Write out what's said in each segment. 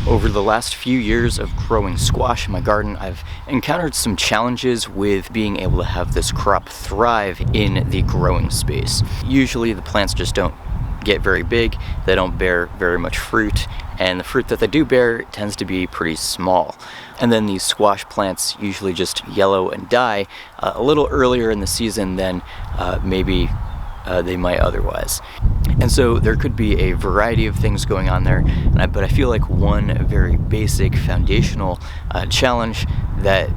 Over the last few years of growing squash in my garden, I've encountered some challenges with being able to have this crop thrive in the growing space. Usually the plants just don't get very big, they don't bear very much fruit, and the fruit that they do bear tends to be pretty small. And then these squash plants usually just yellow and die a little earlier in the season than maybe they might otherwise. And so there could be a variety of things going on there, but I feel like one very basic foundational challenge that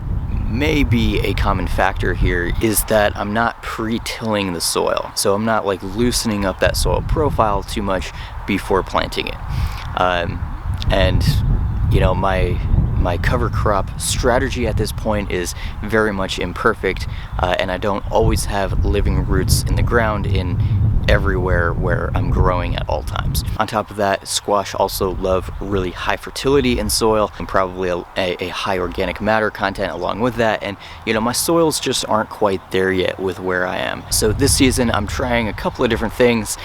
may be a common factor here is that I'm not pre-tilling the soil. So I'm not like loosening up that soil profile too much before planting it. And you know, my cover crop strategy at this point is very much imperfect, and I don't always have living roots in the ground in everywhere where I'm growing at all times. On top of that, squash also love really high fertility in soil and probably a high organic matter content along with that, and you know, my soils just aren't quite there yet with where I am. So this season I'm trying a couple of different things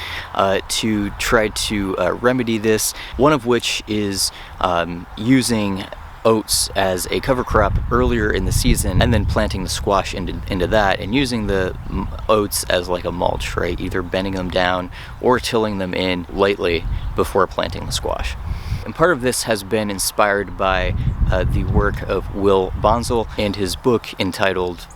to try to remedy this, one of which is using oats as a cover crop earlier in the season and then planting the squash into that and using the oats as like a mulch, right? Either bending them down or tilling them in lightly before planting the squash. And part of this has been inspired by the work of Will Bonsall and his book entitled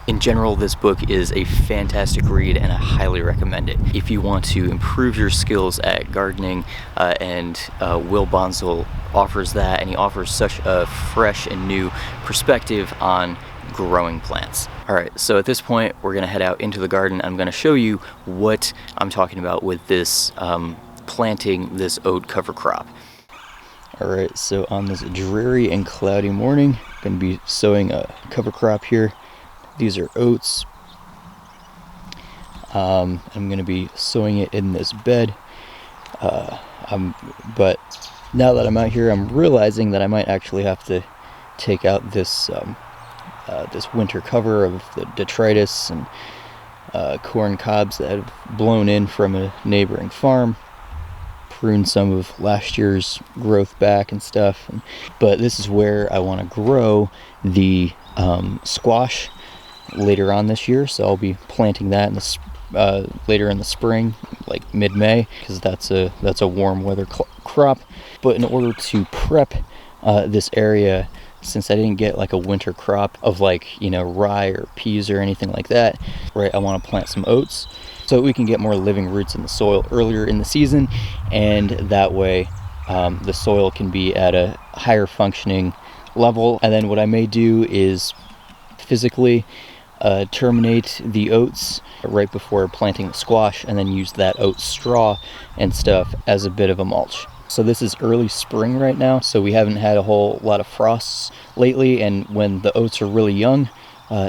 In general, this book is a fantastic read and I highly recommend it. If you want to improve your skills at gardening, and Will Bonsall offers that, and he offers such a fresh and new perspective on growing plants. Alright, so at this point we're going to head out into the garden. I'm going to show you what I'm talking about with this planting this oat cover crop. Alright, so on this dreary and cloudy morning, I'm going to be sowing a cover crop here. These are oats. I'm going to be sowing it in this bed. But now that I'm out here, I'm realizing that I might actually have to take out this this winter cover of the detritus and corn cobs that have blown in from a neighboring farm. Prune some of last year's growth back and stuff. But this is where I want to grow the squash later on this year, so I'll be planting that in the later in the spring, like mid-May, because that's a warm weather crop. But in order to prep this area, since I didn't get like a winter crop of like, you know, rye or peas or anything like that, right, I want to plant some oats so we can get more living roots in the soil earlier in the season, and that way the soil can be at a higher functioning level. And then what I may do is physically terminate the oats right before planting the squash, and then use that oat straw and stuff as a bit of a mulch. So this is early spring right now, so we haven't had a whole lot of frosts lately, and when the oats are really young,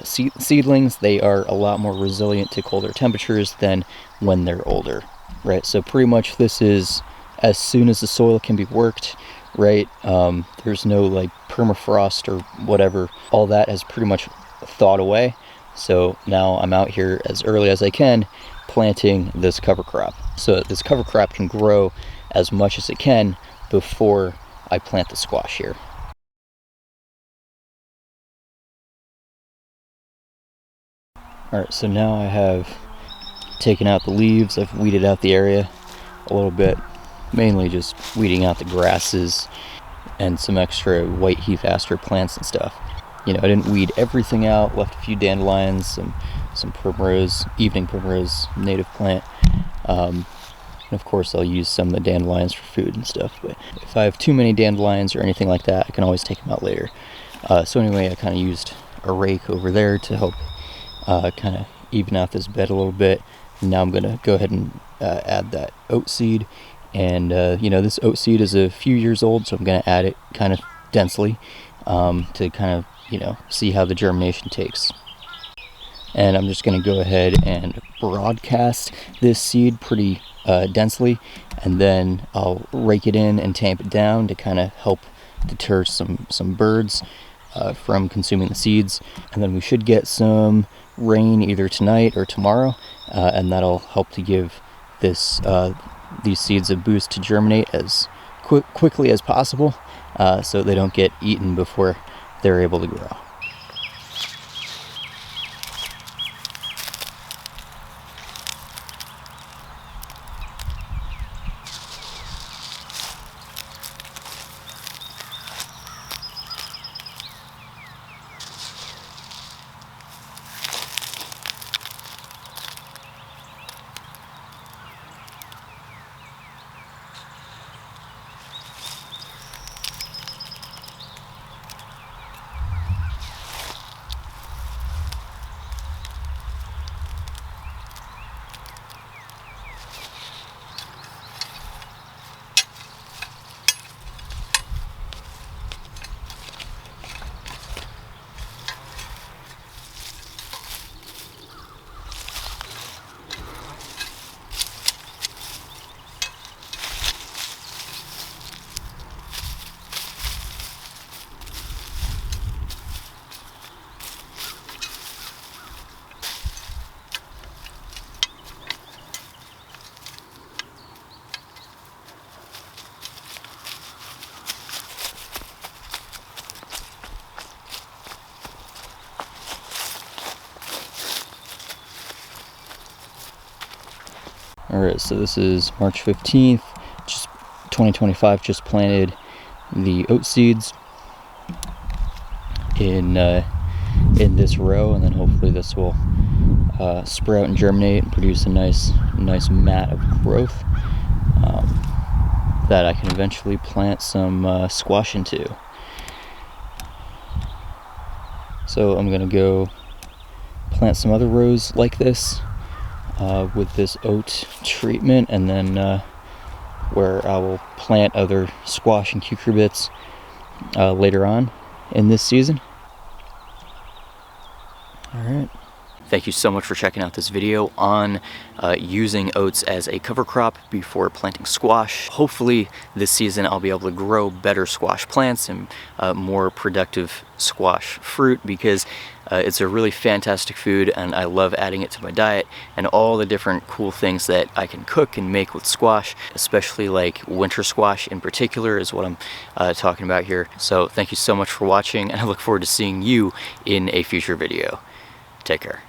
seedlings, they are a lot more resilient to colder temperatures than when they're older, right? So pretty much this is as soon as the soil can be worked, right? There's no like permafrost or whatever. All that has pretty much thawed away. So now I'm out here as early as I can planting this cover crop, so that this cover crop can grow as much as it can before I plant the squash here. Alright, so now I have taken out the leaves. I've weeded out the area a little bit, mainly just weeding out the grasses and some extra white heath aster plants and stuff. You know, I didn't weed everything out, left a few dandelions, some primrose, evening primrose, native plant. And of course I'll use some of the dandelions for food and stuff, but if I have too many dandelions or anything like that, I can always take them out later. So anyway, I kind of used a rake over there to help kind of even out this bed a little bit. And now I'm going to go ahead and add that oat seed. And you know, this oat seed is a few years old, so I'm going to add it kind of densely to kind of, you know, see how the germination takes. And I'm just going to go ahead and broadcast this seed pretty densely, and then I'll rake it in and tamp it down to kind of help deter some birds from consuming the seeds. And then we should get some rain either tonight or tomorrow, and that'll help to give this these seeds a boost to germinate as quickly as possible, so they don't get eaten before they're able to grow. Alright, so this is March 15th, just 2025, just planted the oat seeds in this row, and then hopefully this will sprout and germinate and produce a nice mat of growth that I can eventually plant some squash into. So I'm gonna go plant some other rows like this with this oat treatment, and then where I will plant other squash and cucurbits later on in this season. Alright. Thank you so much for checking out this video on using oats as a cover crop before planting squash. Hopefully this season I'll be able to grow better squash plants and more productive squash fruit, because it's a really fantastic food and I love adding it to my diet, and all the different cool things that I can cook and make with squash, especially like winter squash in particular is what I'm talking about here. So thank you so much for watching, and I look forward to seeing you in a future video. Take care.